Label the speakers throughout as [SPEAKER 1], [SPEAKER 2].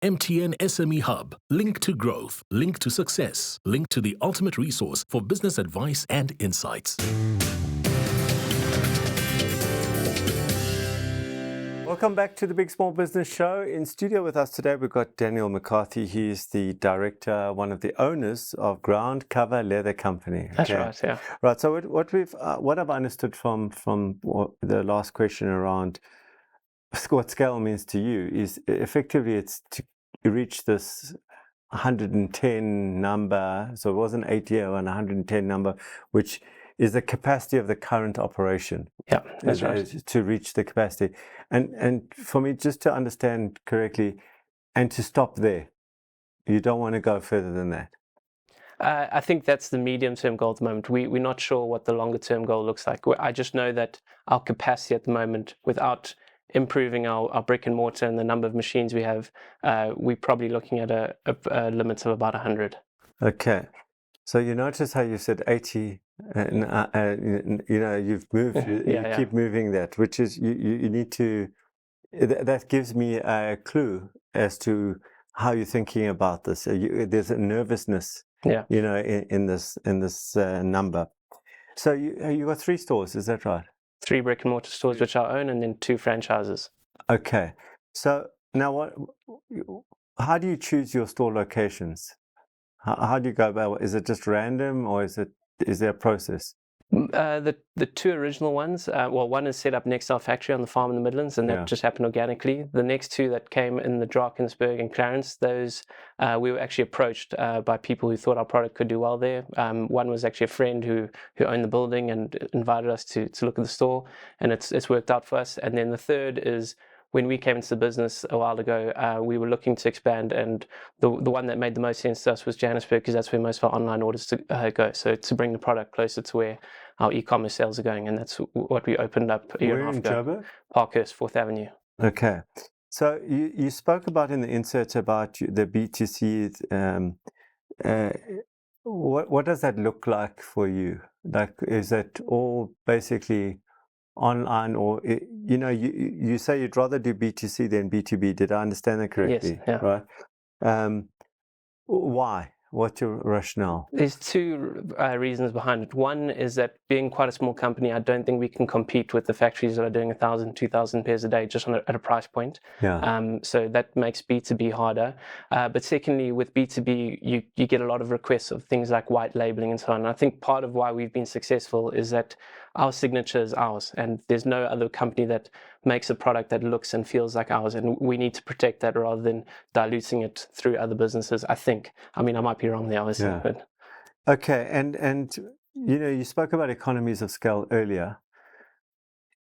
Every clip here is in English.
[SPEAKER 1] MTN SME Hub. Link to growth. Link to success. Link to the ultimate resource for business advice and insights.
[SPEAKER 2] Welcome back to the Big Small Business Show. In studio with us today, we've got Daniel McCarthy. He is the director, one of the owners of Groundcover Leather Company.
[SPEAKER 3] That's right, yeah.
[SPEAKER 2] Right. So what I've understood from the last question around what scale means to you is effectively it's to reach this 110 number. So it wasn't 80 or 110 number, which is the capacity of the current operation.
[SPEAKER 3] Yeah, that's right.
[SPEAKER 2] To reach the capacity. And for me, just to understand correctly, and to stop there, you don't want to go further than that.
[SPEAKER 3] I think that's the medium-term goal at the moment. We're not sure what the longer-term goal looks like. I just know that our capacity at the moment, without improving our brick and mortar and the number of machines we have, we're probably looking at a limit of about 100.
[SPEAKER 2] Okay. So you notice how you said 80, you've moved, you keep moving that, which is, you need to, that gives me a clue as to how you're thinking about this. There's a nervousness, in this number. So you got 3 stores, is that right?
[SPEAKER 3] 3 brick and mortar stores, which I own, and then 2 franchises.
[SPEAKER 2] Okay. So now how do you choose your store locations? How do you go about it? Is it just random, or is there a process?
[SPEAKER 3] The 2 original ones, one is set up next to our factory on the farm in the Midlands, and that just happened organically. The next 2 that came in the Drakensberg and Clarence, those we were actually approached by people who thought our product could do well there. One was actually a friend who owned the building and invited us to look at the store, and it's worked out for us. And then the third is, when we came into the business a while ago, we were looking to expand, and the one that made the most sense to us was Johannesburg, because that's where most of our online orders go. So to bring the product closer to where our e-commerce sales are going, and that's what we opened up a year and a half ago.
[SPEAKER 2] Where in Joburg?
[SPEAKER 3] Parkhurst, 4th Avenue.
[SPEAKER 2] Okay. So you spoke about in the insert about the B2C. What does that look like for you? Like, is it all basically online, or you say you'd rather do B2C than B2B? Did I understand that correctly?
[SPEAKER 3] Yes. Yeah.
[SPEAKER 2] Right. Why? What's your rationale?
[SPEAKER 3] There's 2 reasons behind it. One is that, being quite a small company, I don't think we can compete with the factories that are doing 1,000, 2,000 pairs a day just at a price point.
[SPEAKER 2] Yeah.
[SPEAKER 3] So that makes B2B harder. But secondly, with B2B, you get a lot of requests of things like white labeling and so on. And I think part of why we've been successful is that our signature is ours, and there's no other company that makes a product that looks and feels like ours, and we need to protect that rather than diluting it through other businesses, I think. I mean, I might be wrong there, obviously.
[SPEAKER 2] Yeah.
[SPEAKER 3] But...
[SPEAKER 2] Okay, and you spoke about economies of scale earlier.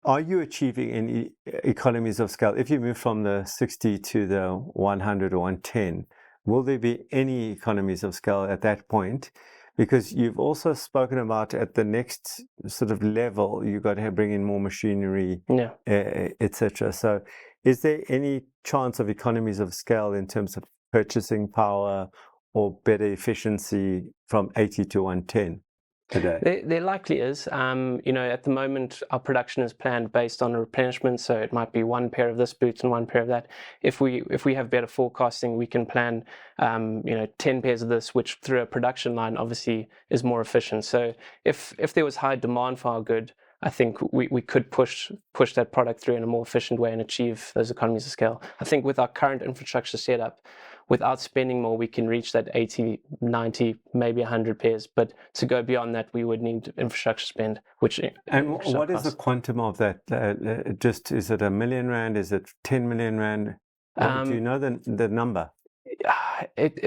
[SPEAKER 2] Are you achieving any economies of scale? If you move from the 60 to the 100 or 110, will there be any economies of scale at that point? Because you've also spoken about, at the next sort of level, you've got to bring in more machinery, etc. So is there any chance of economies of scale in terms of purchasing power or better efficiency from 80 to 110 today?
[SPEAKER 3] There likely is. At the moment, our production is planned based on a replenishment, so it might be 1 pair of this boot and 1 pair of that. If we have better forecasting, we can plan 10 pairs of this, which through a production line obviously is more efficient. So if there was high demand for our good, I think we could push that product through in a more efficient way and achieve those economies of scale. I think with our current infrastructure setup, without spending more, we can reach that 80, 90, maybe 100 pairs. But to go beyond that, we would need infrastructure spend.
[SPEAKER 2] And what is the quantum of that? Is it R1 million? Is it 10 million rand? Do you know the number?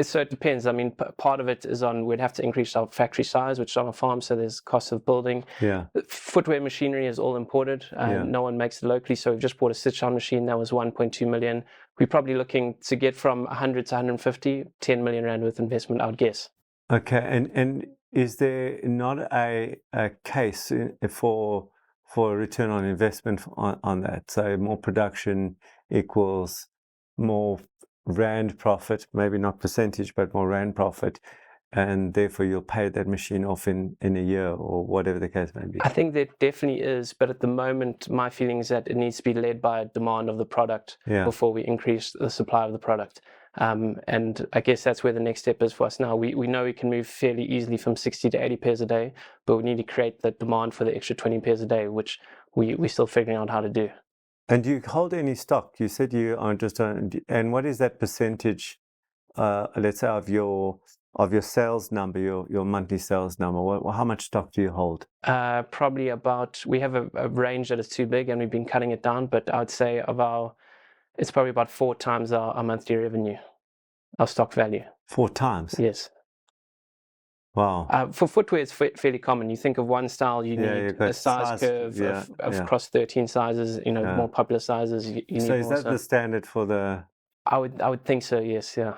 [SPEAKER 3] So it depends. I mean, part of it is we'd have to increase our factory size, which is on a farm, so there's costs of building.
[SPEAKER 2] Yeah.
[SPEAKER 3] Footwear machinery is all imported. No one makes it locally, so we've just bought a stitch-on machine that was 1.2 million. We're probably looking to get from 100 to 150, 10 million rand worth investment, I would guess.
[SPEAKER 2] Okay, and is there not a case for a return on investment on that? So more production equals more rand profit, maybe not percentage, but more rand profit, and therefore you'll pay that machine off in a year or whatever the case may be.
[SPEAKER 3] I think there definitely is, but at the moment my feeling is that it needs to be led by demand of the product before we increase the supply of the product. And I guess that's where the next step is for us now. We know we can move fairly easily from 60 to 80 pairs a day, but we need to create the demand for the extra 20 pairs a day, which we're still figuring out how to do.
[SPEAKER 2] And do you hold any stock? You said you are just and what is that percentage, let's say, of your sales number, your monthly sales number? How much stock do you hold?
[SPEAKER 3] Probably about, we have a range that is too big and we've been cutting it down, but I would say it's probably about 4 times our monthly revenue, our stock value.
[SPEAKER 2] 4 times?
[SPEAKER 3] Yes.
[SPEAKER 2] Wow.
[SPEAKER 3] For footwear, it's fairly common. You think of one style, you need a size curve of across 13 sizes, more popular sizes. You need
[SPEAKER 2] so is that the standard for the...
[SPEAKER 3] I would think so, yes, yeah.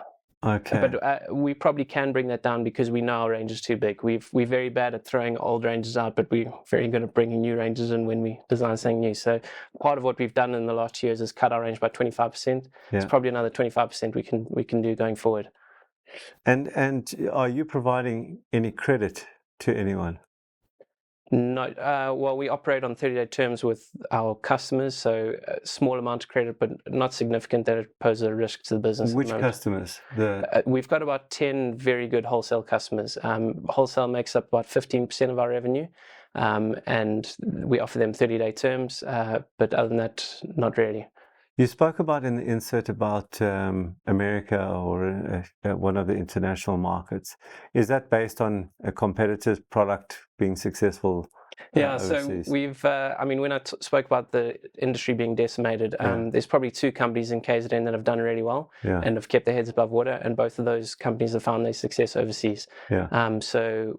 [SPEAKER 2] Okay.
[SPEAKER 3] But we probably can bring that down because we know our range is too big. We're very bad at throwing old ranges out, but we're very good at bringing new ranges in when we design something new. So part of what we've done in the last 2 years is cut our range by 25%. It's probably another 25% we can do going forward.
[SPEAKER 2] And are you providing any credit to anyone?
[SPEAKER 3] No. Well, we operate on 30-day terms with our customers, so a small amount of credit, but not significant that it poses a risk to the business.
[SPEAKER 2] Which customers?
[SPEAKER 3] We've got about 10 very good wholesale customers. Wholesale makes up about 15% of our revenue, and we offer them 30-day terms, but other than that, not really.
[SPEAKER 2] You spoke about in the insert about America or one of the international markets. Is that based on a competitor's product being successful? Overseas?
[SPEAKER 3] So we've, when I spoke about the industry being decimated, there's probably 2 companies in KZN that have done really well and have kept their heads above water, and both of those companies have found their success overseas. So,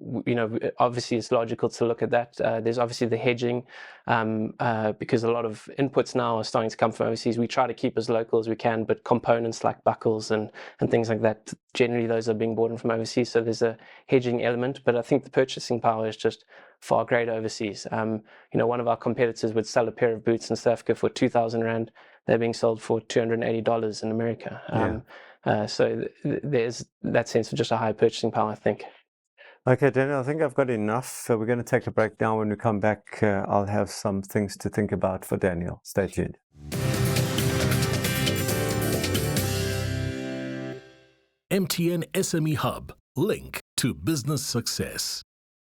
[SPEAKER 3] obviously it's logical to look at that. There's obviously the hedging, because a lot of inputs now are starting to come from overseas. We try to keep as local as we can, but components like buckles and things like that, generally those are being bought in from overseas. So there's a hedging element, but I think the purchasing power is just far greater overseas. One of our competitors would sell a pair of boots in South Africa for 2,000 Rand. They're being sold for $280 in America. So there's that sense of just a higher purchasing power, I think.
[SPEAKER 2] Okay, Daniel, I think I've got enough. So we're going to take a break now. When we come back, I'll have some things to think about for Daniel. Stay tuned.
[SPEAKER 1] MTN SME Hub, link to business success.